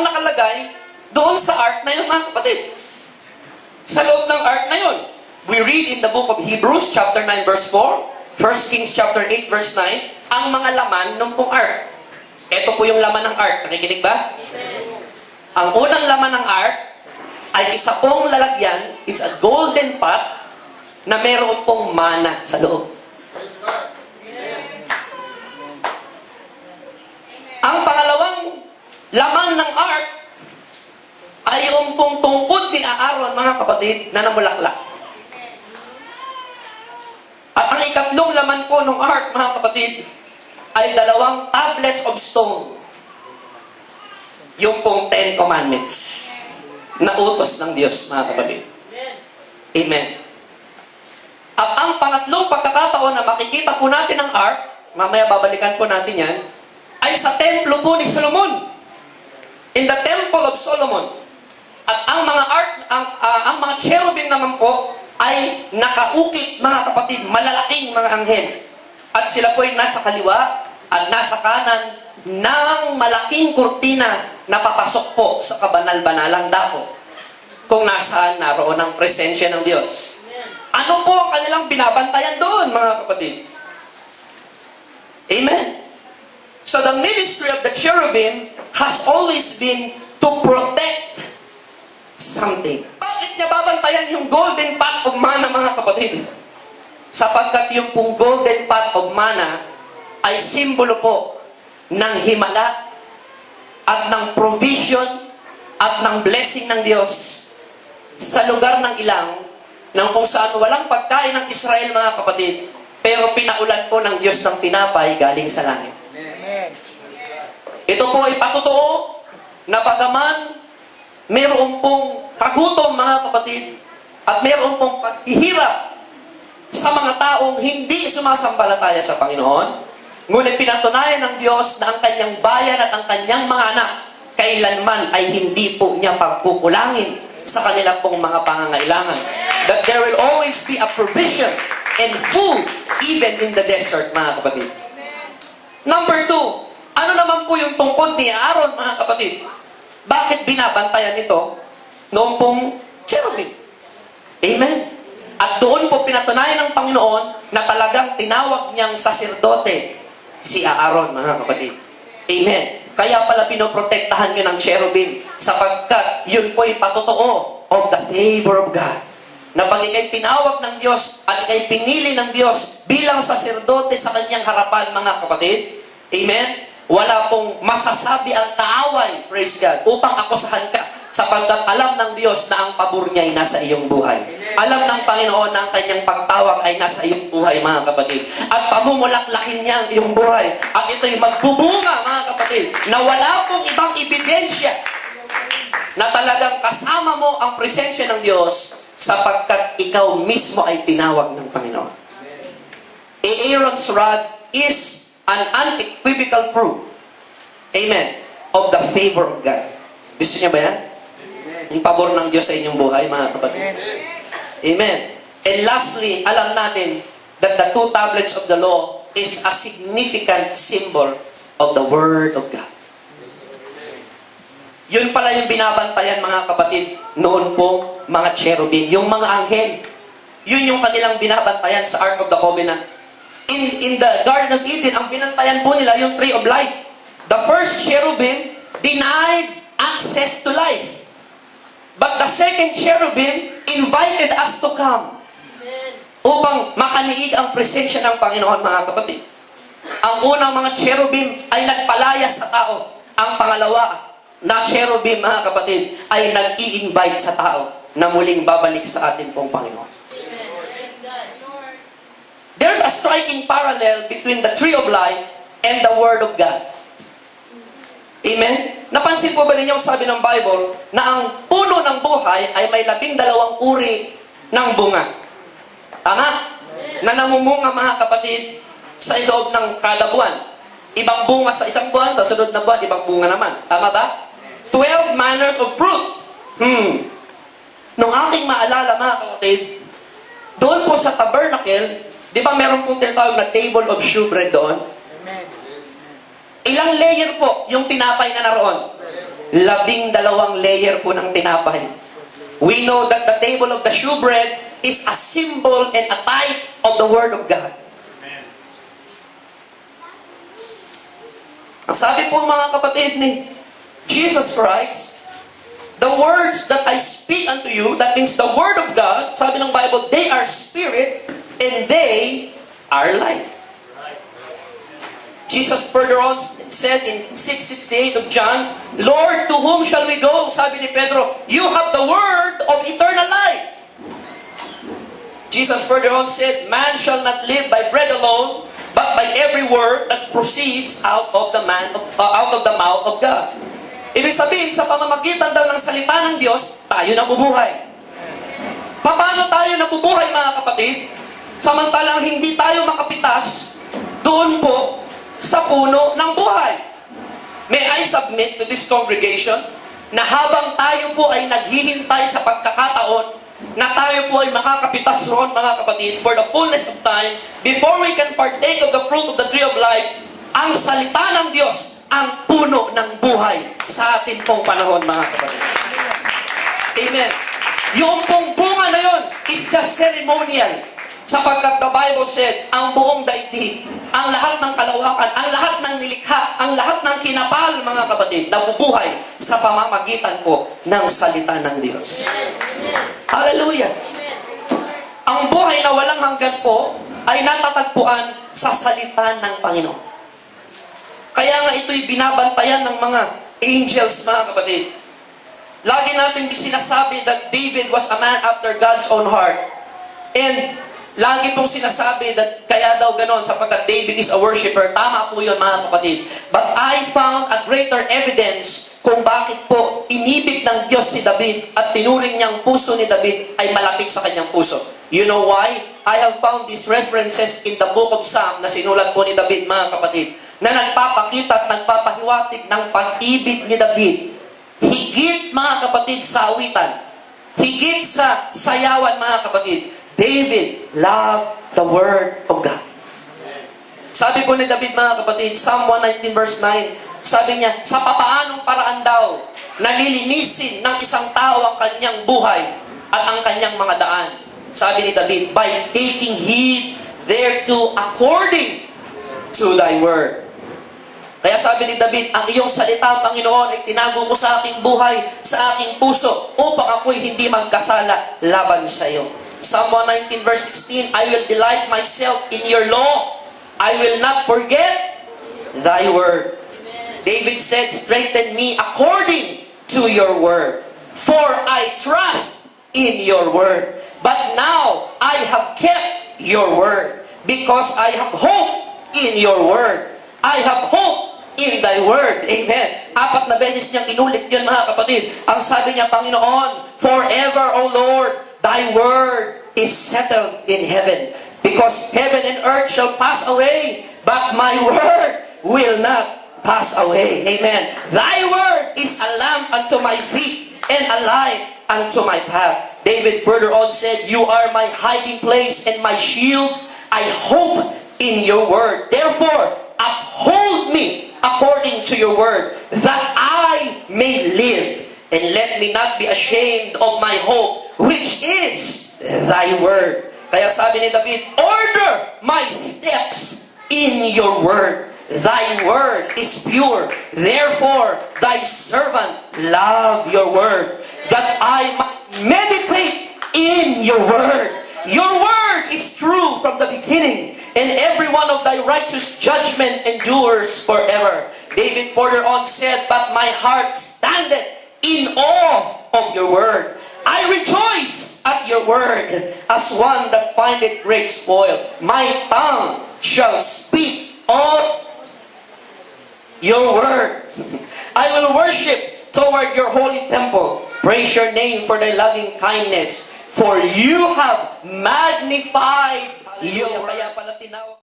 ang nakalagay doon sa ark na yun, mga kapatid. Sa loob ng ark na yun. We read in the book of Hebrews, chapter 9, verse 4, 1 Kings, chapter 8, verse 9, ang mga laman ng pong ark. Ito po yung laman ng ark. Nakikinig ba? Ang unang laman ng ark ay isa pong lalagyan, it's a golden pot, na meron pong mana sa loob. Ang pangalawang laman ng ark ay yung pong tungkod ni Aaron, mga kapatid, na namulaklak. At ang ikatlong laman po ng ark, mga kapatid, ay 2 tablets of stone. Yung pong 10 commandments na utos ng Diyos, mga kapatid. Amen. At ang pangatlong pagkakataon na makikita po natin ang ark, mamaya babalikan po natin yan, ay sa templo po ni Solomon. In the temple of Solomon. At ang mga ang mga cherubim naman po ay nakaukit, mga kapatid, malalaking mga anghel. At sila po ay nasa kaliwa at nasa kanan ng malaking kurtina na papasok po sa kabanal-banalang dako. Kung nasaan naroon ang presensya ng Diyos. Ano po ang kanilang binabantayan doon, mga kapatid? Amen. So the ministry of the cherubim has always been to protect something. Bakit niya babantayan yung golden pot of manna, mga kapatid? Sapagkat yung pong golden pot of manna ay simbolo po ng himala at ng provision at ng blessing ng Diyos sa lugar ng ilang nang kung saan walang pagkain ng Israel, mga kapatid, pero pinaulan po ng Diyos ng tinapay galing sa langit. Amen. Ito po ay patotoo na bagaman mayroon pong kagutom, mga kapatid, at mayroon pong paghihirap sa mga taong hindi sumasampalataya sa Panginoon, ngunit pinatunayan ng Diyos na ang kanyang bayan at ang kanyang mga anak kailanman ay hindi po niya pagkukulangin sa kanilang pong mga pangangailangan. That there will always be a provision and food even in the desert, mga kapatid. Number 2, ano naman po yung tungkod ni Aaron, mga kapatid? Bakit binabantayan ito noong pong cherubim? Amen. At doon po pinatunayan ng Panginoon na talagang tinawag niyang saserdote si Aaron, mga kapatid. Amen. Kaya pala pinoprotektahan nyo ng cherubim sapagkat yun po'y patotoo of the favor of God. Na pag ikay tinawag ng Diyos at ikay pinili ng Diyos bilang saserdote sa kanyang harapan, mga kapatid, amen, wala pong masasabi ang kaaway, praise God, upang akusahan ka sapagkat alam ng Diyos na ang pabor niya ay nasa iyong buhay. Alam ng Panginoon na ang kanyang pagtawag ay nasa iyong buhay, mga kapatid. At pamumulaklakin niya ang iyong buhay. At ito'y magbubunga, mga kapatid, na wala pong ibang ebidensya na talagang kasama mo ang presensya ng Diyos sapagkat ikaw mismo ay tinawag ng Panginoon. Aaron's rod is an unequivocal proof, amen, of the favor of God. Gusto niya ba yan? Yung pabor ng Diyos sa inyong buhay, mga kapatid. Amen. And lastly, alam natin that the 2 tablets of the law is a significant symbol of the Word of God. Yun pala yung binabantayan, mga kapatid, noon po mga cherubim, yung mga anghel. Yun yung kanilang binabantayan sa Ark of the Covenant. In the Garden of Eden, ang binantayan po nila yung Tree of Life. The first cherubim denied access to life. But the second cherubim invited us to come upang makaniig ang presensya ng Panginoon, mga kapatid. Ang unang mga cherubim ay nagpalaya sa tao. Ang pangalawa na cherubim, mga kapatid, ay nag-i-invite sa tao na muling babalik sa atin pong Panginoon. There's a striking parallel between the Tree of Life and the Word of God. Amen? Napansin po ba ninyo sabi ng Bible na ang puno ng buhay ay may 12 uri ng bunga? Tama? Na namumunga, mga kapatid, sa loob ng kada buwan. Ibang bunga sa isang buwan, sa sunod na buwan, ibang bunga naman. Tama ba? 12 manners of fruit. Nung aking maalala, mga kapatid, doon po sa tabernacle, di ba meron pong tinatawag na table of shewbread doon? Ilang layer po yung tinapay na naroon? 12 layer po ng tinapay. We know that the table of the shewbread is a symbol and a type of the Word of God. Ang sabi po mga kapatid ni Jesus Christ, the words that I speak unto you, that means the Word of God, sabi ng Bible, they are spirit and they are life. Jesus further on said in 6:68 of John, Lord, to whom shall we go? Sabi ni Pedro, you have the word of eternal life. Jesus further on said, man shall not live by bread alone, but by every word that proceeds out of the mouth of God. Ibig sabihin, sa pamamagitan daw ng salita ng Diyos, tayo nabubuhay. Paano tayo nabubuhay, mga kapatid? Samantalang hindi tayo makapitas doon po sa puno ng buhay. May I submit to this congregation na habang tayo po ay naghihintay sa pagkakataon na tayo po ay makakapitas roon, mga kapatid, for the fullness of time, before we can partake of the fruit of the tree of life, ang salita ng Diyos, ang puno ng buhay sa atin pong panahon, mga kapatid. Amen. Yung pong bunga na yon is just ceremonial. Sapagkat the Bible said, ang buong daigdig, ang lahat ng kalawakan, ang lahat ng nilikha, ang lahat ng kinapal, mga kapatid, nabubuhay sa pamamagitan po ng salita ng Diyos. Hallelujah! Ang buhay na walang hanggan po ay natatagpuan sa salita ng Panginoon. Kaya nga ito'y binabantayan ng mga angels, mga kapatid. Lagi natin sinasabi that David was a man after God's own heart. And lagi pong sinasabi that kaya daw ganon sapagkat David is a worshiper. Tama po yun, mga kapatid. But I found a greater evidence kung bakit po inibig ng Diyos si David at tinuring niyang puso ni David ay malapit sa kanyang puso. You know why? I have found these references in the book of Psalm na sinulat po ni David, mga kapatid, na nagpapakita at nagpapahiwatig ng pag-ibig ni David. Higit, mga kapatid, sa awitan. Higit sa sayawan, mga kapatid. David loved the Word of God. Sabi po ni David, mga kapatid, Psalm 119 verse 9, sabi niya, sa papaanong paraan daw, nalilinisin ng isang tao ang kanyang buhay at ang kanyang mga daan. Sabi ni David, by taking heed thereto according to thy word. Kaya sabi ni David, ang iyong salita, Panginoon, ay tinago mo sa aking buhay, sa aking puso, upang ako'y hindi magkasala laban sa iyo. Psalm 119 verse 16, I will delight myself in your law. I will not forget thy word. Amen. David said, strengthen me according to your word. For I trust in your word. But now I have kept your word. Because I have hope in your word. I have hope in thy word. Amen. 4 na beses niyang inulit yun, mga kapatid. Ang sabi niya, Panginoon, forever, O Lord, thy word is settled in heaven. Because heaven and earth shall pass away, but my word will not pass away. Amen. Thy word is a lamp unto my feet and a light unto my path. David further on said, you are my hiding place and my shield. I hope in your word. Therefore, uphold me according to your word, that I may live. And let me not be ashamed of my hope, which is thy word. Kaya sabi ni David, order my steps in your word. Thy word is pure. Therefore, thy servant love your word, that I might meditate in your word. Your word is true from the beginning, and every one of thy righteous judgment endures forever. David further on said, but my heart standeth in awe of your word. I rejoice at your word as one that findeth great spoil. My tongue shall speak of your word. I will worship toward your holy temple. Praise your name for thy loving kindness. For you have magnified your... Kaya pala tinawag